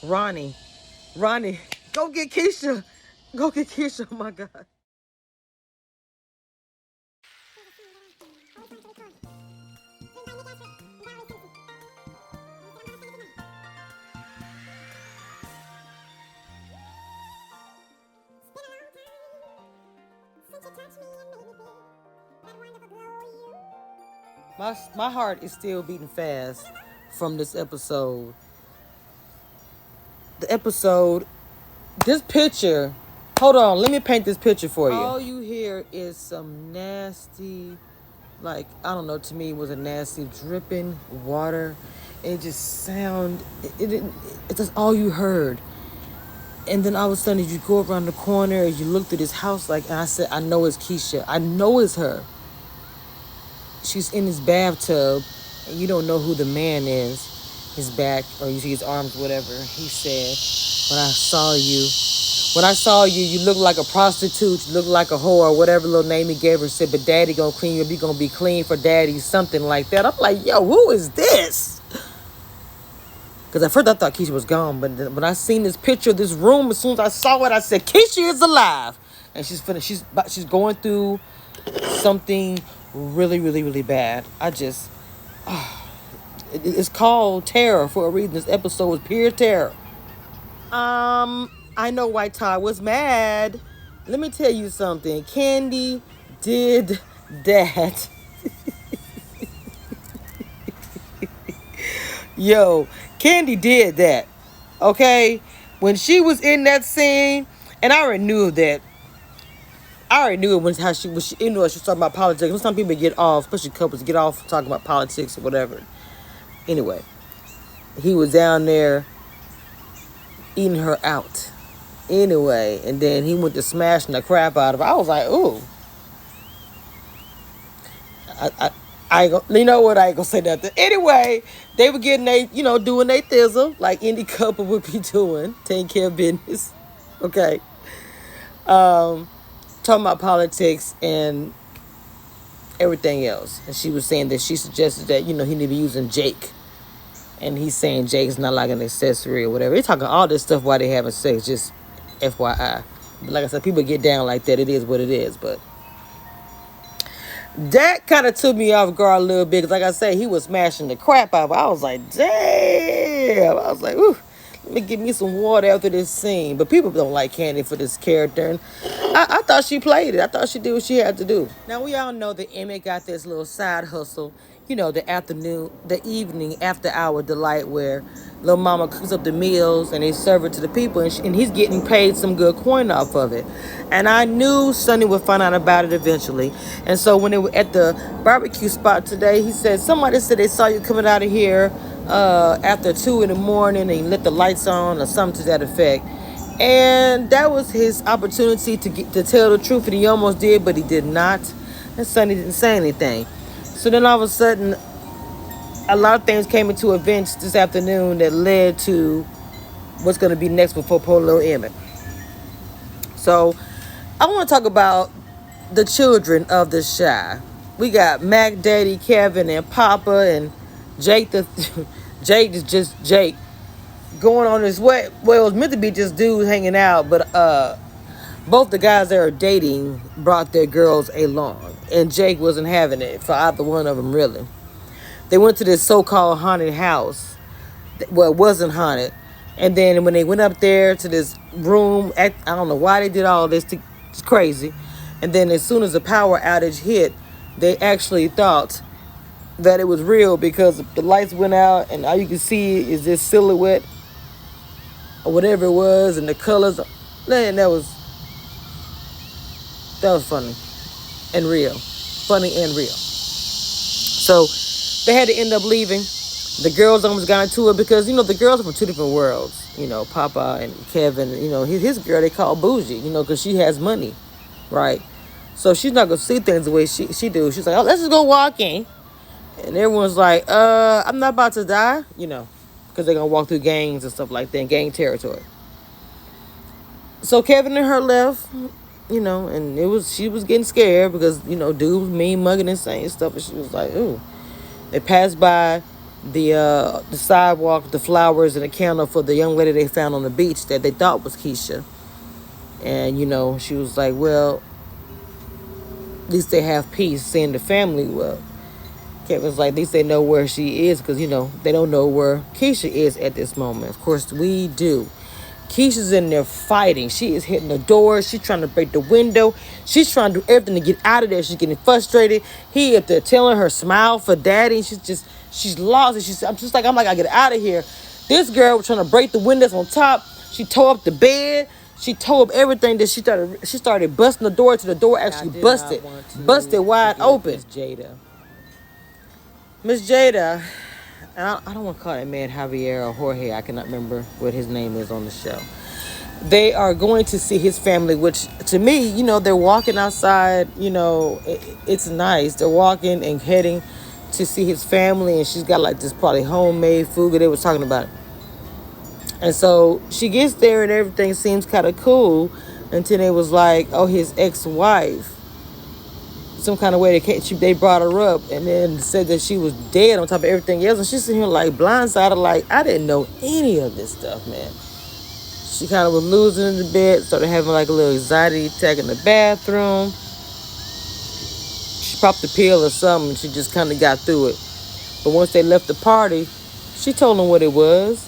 Ronnie, Ronnie, go get Keisha. Go get Keisha. Oh my God. My heart is still beating fast from this episode. The episode, this picture. Hold on, let me paint this picture for you. All you hear is some nasty, like, I don't know, to me it was a nasty dripping water. It just it's just all you heard. And then all of a sudden, as you go around the corner, as you look through this house, like, and I said, I know it's Keisha. I know it's her. She's in this bathtub, and you don't know who the man is. His back, or you see his arms, whatever. He said, when I saw you, you look like a prostitute, you look like a whore, whatever little name he gave her. Said, but daddy gonna clean you up, you gonna be clean for daddy, something like that. I'm like, yo, who is this? Because at first I thought Keisha was gone, but when I seen this picture of this room, as soon as I saw it, I said, Keisha is alive. And she's finished. She's going through something really, really, really bad. It's called terror for a reason. This episode was pure terror. I know White Tie was mad. Let me tell you something. Candy did that. Yo, Candy did that. Okay? When she was in that scene, and I already knew that. I already knew it when how she was. You know, she was talking about politics. When some people get off, especially couples, get off talking about politics or whatever. Anyway, he was down there eating her out. Anyway, and then he went to smashing the crap out of her. I was like, ooh. I ain't gonna, you know what? I ain't gonna say nothing. Anyway, they were getting doing their thizzle like any couple would be doing, taking care of business. Okay. Talking about politics and everything else. And she was saying that she suggested that, he need to be using Jake. And he's saying Jake's not like an accessory or whatever. He's talking all this stuff while they having sex, just FYI. But like I said, people get down like that. It is what it is. But that kind of took me off guard a little bit. Because like I said, he was smashing the crap out of her. I was like, damn. I was like, ooh. Let me get me some water after this scene. But people don't like Candy for this character. And I thought she played it. I thought she did what she had to do. Now, we all know that Emmett got this little side hustle. The evening after hour delight where little mama cooks up the meals and they serve it to the people. And he's getting paid some good coin off of it. And I knew Sonny would find out about it eventually. And so when they were at the barbecue spot today, he said, somebody said they saw you coming out of here after 2 in the morning and lit the lights on or something to that effect. And that was his opportunity to tell the truth, and he almost did, but he did not. And Sonny didn't say anything. So then all of a sudden, a lot of things came into events this afternoon that led to what's going to be next before poor little Emmett. So I want to talk about the children of the Shy. We got Mac, Daddy, Kevin, and Papa, and Jake. Jake is just Jake going on his way. Well, it was meant to be just dudes hanging out, but both the guys that are dating brought their girls along, and Jake wasn't having it for either one of them, really. They went to this so-called haunted house. Well, it wasn't haunted. And then when they went up there to this room, I don't know why they did all this. It's crazy. And then as soon as the power outage hit, they actually thought that it was real because the lights went out and all you can see is this silhouette or whatever it was, and the colors. Man, that was funny and real. Funny and real. So they had to end up leaving. The girls almost got into it because, the girls are from two different worlds. Papa and Kevin, his girl they call bougie, because she has money, right? So she's not going to see things the way she do. She's like, oh, let's just go walking. And everyone's like, I'm not about to die, because they're going to walk through gangs and stuff like that, gang territory. So Kevin and her left, and she was getting scared because, dude was mean, mugging and saying stuff. And she was like, ooh. They passed by the sidewalk, the flowers, and a candle for the young lady they found on the beach that they thought was KEISHA. And she was like, well, at least they have peace seeing the family. Well, Kevin's like, at least they know where she is, because they don't know where KEISHA is at this moment. Of course, we do. KEISHA's in there fighting. She is hitting the door. She's trying to break the window. She's trying to do everything to get out of there. She's getting frustrated. He up there telling her smile for daddy. She's lost. I'm like, I get out of here. This girl was trying to break the windows on top. She tore up the bed. She tore up everything. That she started busting the door till the door actually busted wide open. Miss Jada, and I don't want to call that man Javier or Jorge. I cannot remember what his name is on the show. They are going to see his family, which to me, they're walking outside. It's nice. They're walking and heading to see his family, and she's got like this probably homemade food that they were talking about. And so she gets there and everything seems kind of cool until they was like, oh, his ex-wife. Some kind of way they brought her up and then said that she was dead on top of everything else. And she's sitting here like blindsided, like, I didn't know any of this stuff, man. She kind of was losing in the bed, started having like a little anxiety attack in the bathroom. She popped a pill or something and she just kind of got through it. But once they left the party, she told him what it was.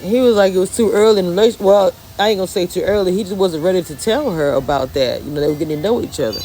He was like, it was too early in the relationship. Well, I ain't gonna say too early. He just wasn't ready to tell her about that. They were getting to know each other.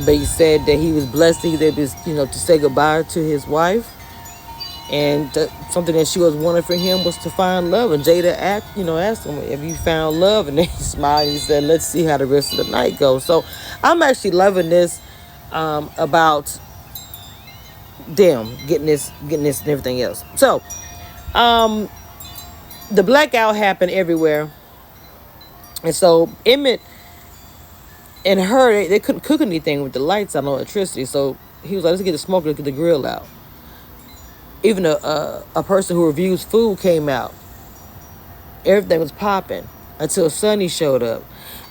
But he said that he was blessed to to say goodbye to his wife. And something that she was wanting for him was to find love. And Jada asked him, have you found love? And then he smiled and he said, let's see how the rest of the night goes. So I'm actually loving this about them getting this and everything else. So the blackout happened everywhere. And so Emmett and her, they couldn't cook anything with the lights on, electricity. So he was like, let's get the smoker, get the grill out. Even a person who reviews food came out. Everything was popping until Sonny showed up.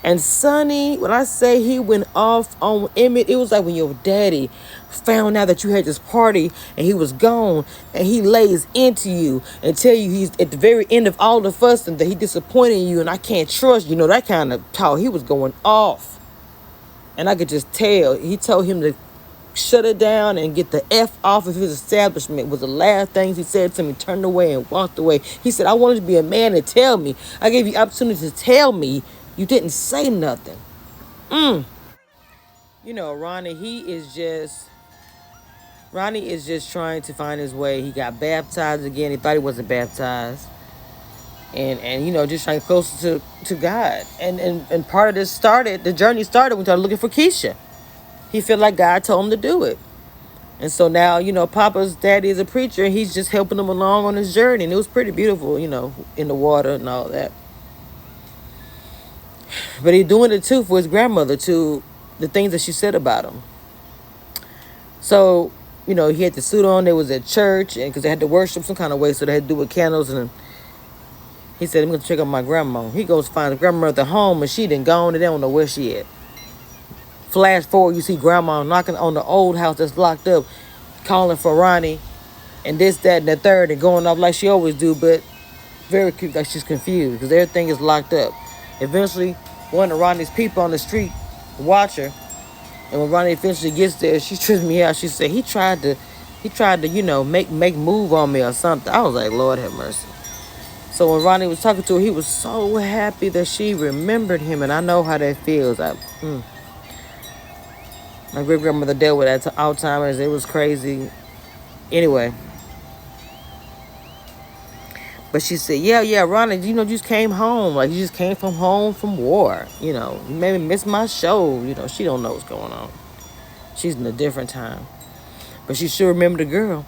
And Sonny, when I say he went off on Emmett, it was like when your daddy found out that you had this party and he was gone, and he lays into you and tell you he's at the very end of all the fuss and that he disappointed you and I can't trust you. That kind of talk. He was going off. And I could just tell. He told him to shut it down and get the F off of his establishment was the last things he said to me. Turned away and walked away. He said, I wanted to be a man to tell me. I gave you opportunity to tell me. You didn't say nothing. Ronnie is just trying to find his way. He got baptized again. He thought he wasn't baptized. And just trying closer to God. And part of the journey started when he started looking for KEISHA. He felt like God told him to do it. And so now, Papa's daddy is a preacher, and he's just helping him along on his journey. And it was pretty beautiful, in the water and all that. But he's doing it, too, for his grandmother, to the things that she said about him. So, he had the suit on. They was at church, and because they had to worship some kind of way, so they had to do with candles. And he said, I'm going to check on my grandma. He goes find his grandmother at home, and she done gone, and they don't know where she at. Flash forward, you see grandma knocking on the old house that's locked up, calling for Ronnie, and this, that, and the third, and going off like she always do, but very cute, like she's confused because everything is locked up. Eventually, one of Ronnie's people on the street watch her, and when Ronnie eventually gets there, she trips me out. She said he tried to, make move on me or something. I was like, Lord have mercy. So when Ronnie was talking to her, he was so happy that she remembered him, and I know how that feels. My great-grandmother dealt with Alzheimer's. It was crazy. Anyway. But she said, yeah, Ronnie, you just came home. Like, you just came home from war. You maybe missed my show. She don't know what's going on. She's in a different time. But she sure remembered the girl.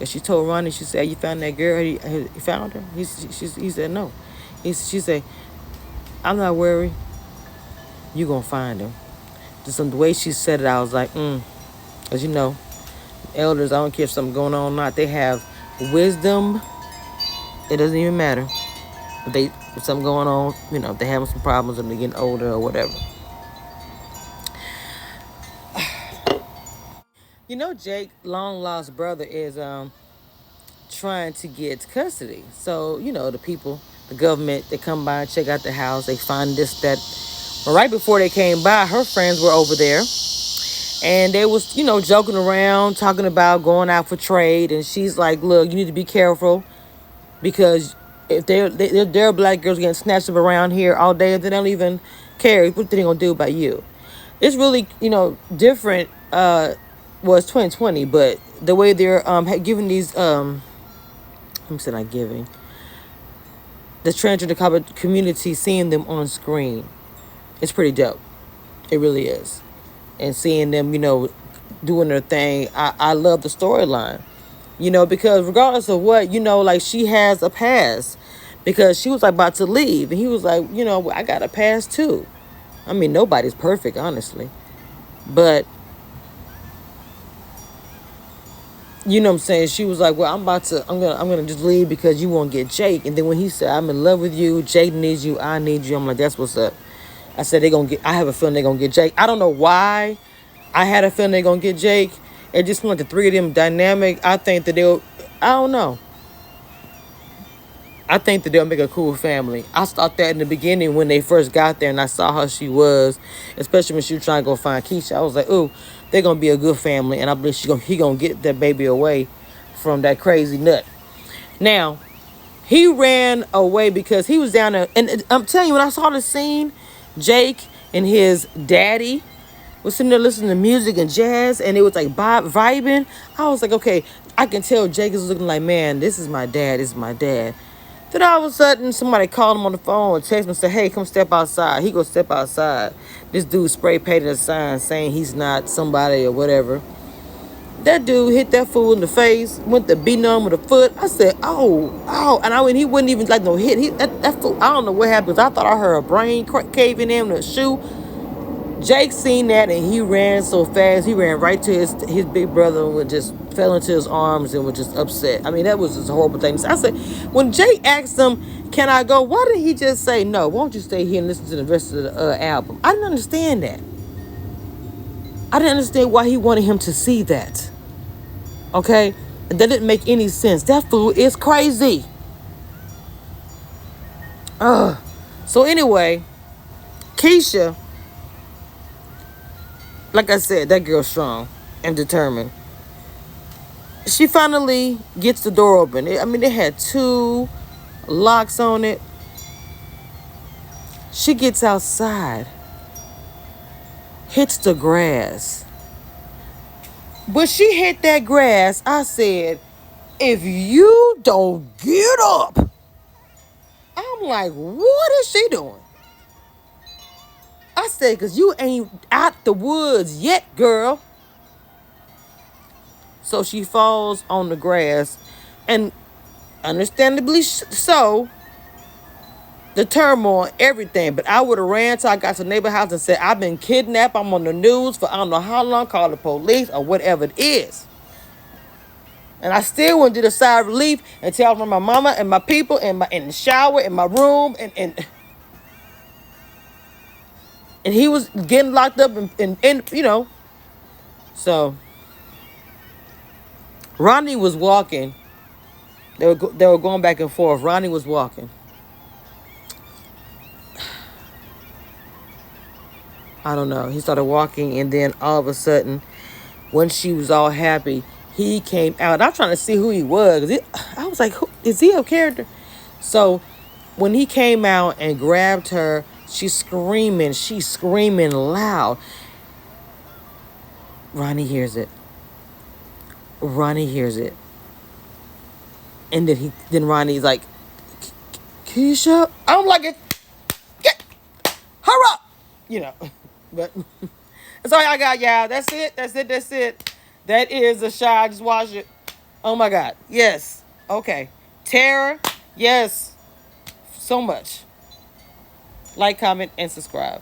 And she told Ronnie, she said, you found that girl? He found her? He said, no. She said, I'm not worried. You gonna find her. Just the way she said it, I was like, Because, elders, I don't care if something's going on or not. They have wisdom. It doesn't even matter. If something going on, if they're having some problems and they're getting older or whatever. Jake, long lost brother, is trying to get custody. So, the people, the government, they come by and check out the house. They find this, that. But right before they came by, her friends were over there. And they was, joking around, talking about going out for trade. And she's like, look, you need to be careful. Because if there are black girls getting snatched up around here all day, they don't even care what they're going to do about you. It's really, different. Was 2020, but the way they're giving these I'm not giving the transgender community, seeing them on screen, it's pretty dope. It really is. And seeing them, doing their thing, I love the storyline, because regardless of what, like she has a past, because she was like about to leave and he was like, I got a past too. I mean, nobody's perfect, honestly, but you know what I'm saying? She was like, well, I'm gonna just leave because you won't get Jake. And then when he said, I'm in love with you, Jake needs you, I need you, I'm like, that's what's up. I said, I have a feeling they're gonna get Jake. I don't know why I had a feeling they're gonna get Jake. It just seemed like the three of them dynamic. I think that I don't know. I think that they'll make a cool family. I thought that in the beginning when they first got there and I saw how she was, especially when she was trying to go find KEISHA. I was like, ooh, they're going to be a good family. And I believe he going to get that baby away from that crazy nut. Now, he ran away because he was down there. And I'm telling you, when I saw the scene, Jake and his daddy was sitting there listening to music and jazz. And it was like vibing. I was like, okay, I can tell Jake is looking like, man, this is my dad. This is my dad. Then all of a sudden, somebody called him on the phone or text him and said, hey, come step outside. He go step outside. This dude spray painted a sign saying he's not somebody or whatever. That dude hit that fool in the face, went to beating him with a foot. I said, oh. And I mean, he wouldn't even like no hit. That fool, I don't know what happened. I thought I heard a brain caving in the shoe. Jake seen that and he ran so fast. He ran right to his big brother and just fell into his arms and was just upset. I mean, that was just a horrible thing. So I said, when Jake asked him, can I go? Why did he just say, no, won't you stay here and listen to the rest of the album? I didn't understand that. I didn't understand why he wanted him to see that. Okay? And that didn't make any sense. That fool is crazy. So anyway, KEISHA, like I said, that girl's strong and determined. She finally gets the door open. I mean, it had 2 locks on it. She gets outside, hits the grass. When she hit that grass, I said, if you don't get up, I'm like, what is she doing? I said, because you ain't out the woods yet, girl. So she falls on the grass. And understandably so, the turmoil, everything. But I would have ran till I got to the neighbor house and said, I've been kidnapped. I'm on the news for I don't know how long. Call the police or whatever it is. And I still wouldn't do the sigh of relief and tell from my mama and my people in the shower, in my room. And he was getting locked up and. So Ronnie was walking. They were going back and forth. Ronnie was walking. I don't know. He started walking, and then all of a sudden, when she was all happy, he came out. I'm trying to see who he was. I was like, is he a character? So when he came out and grabbed her, she's screaming loud. Ronnie hears it. And then Ronnie's like, KEISHA? I'm like, get her up. But that's all I got, y'all. That's it. That is the shot. Just watch it. Oh my God. Yes. Okay. Terror. Yes. So much. Like, comment, and subscribe.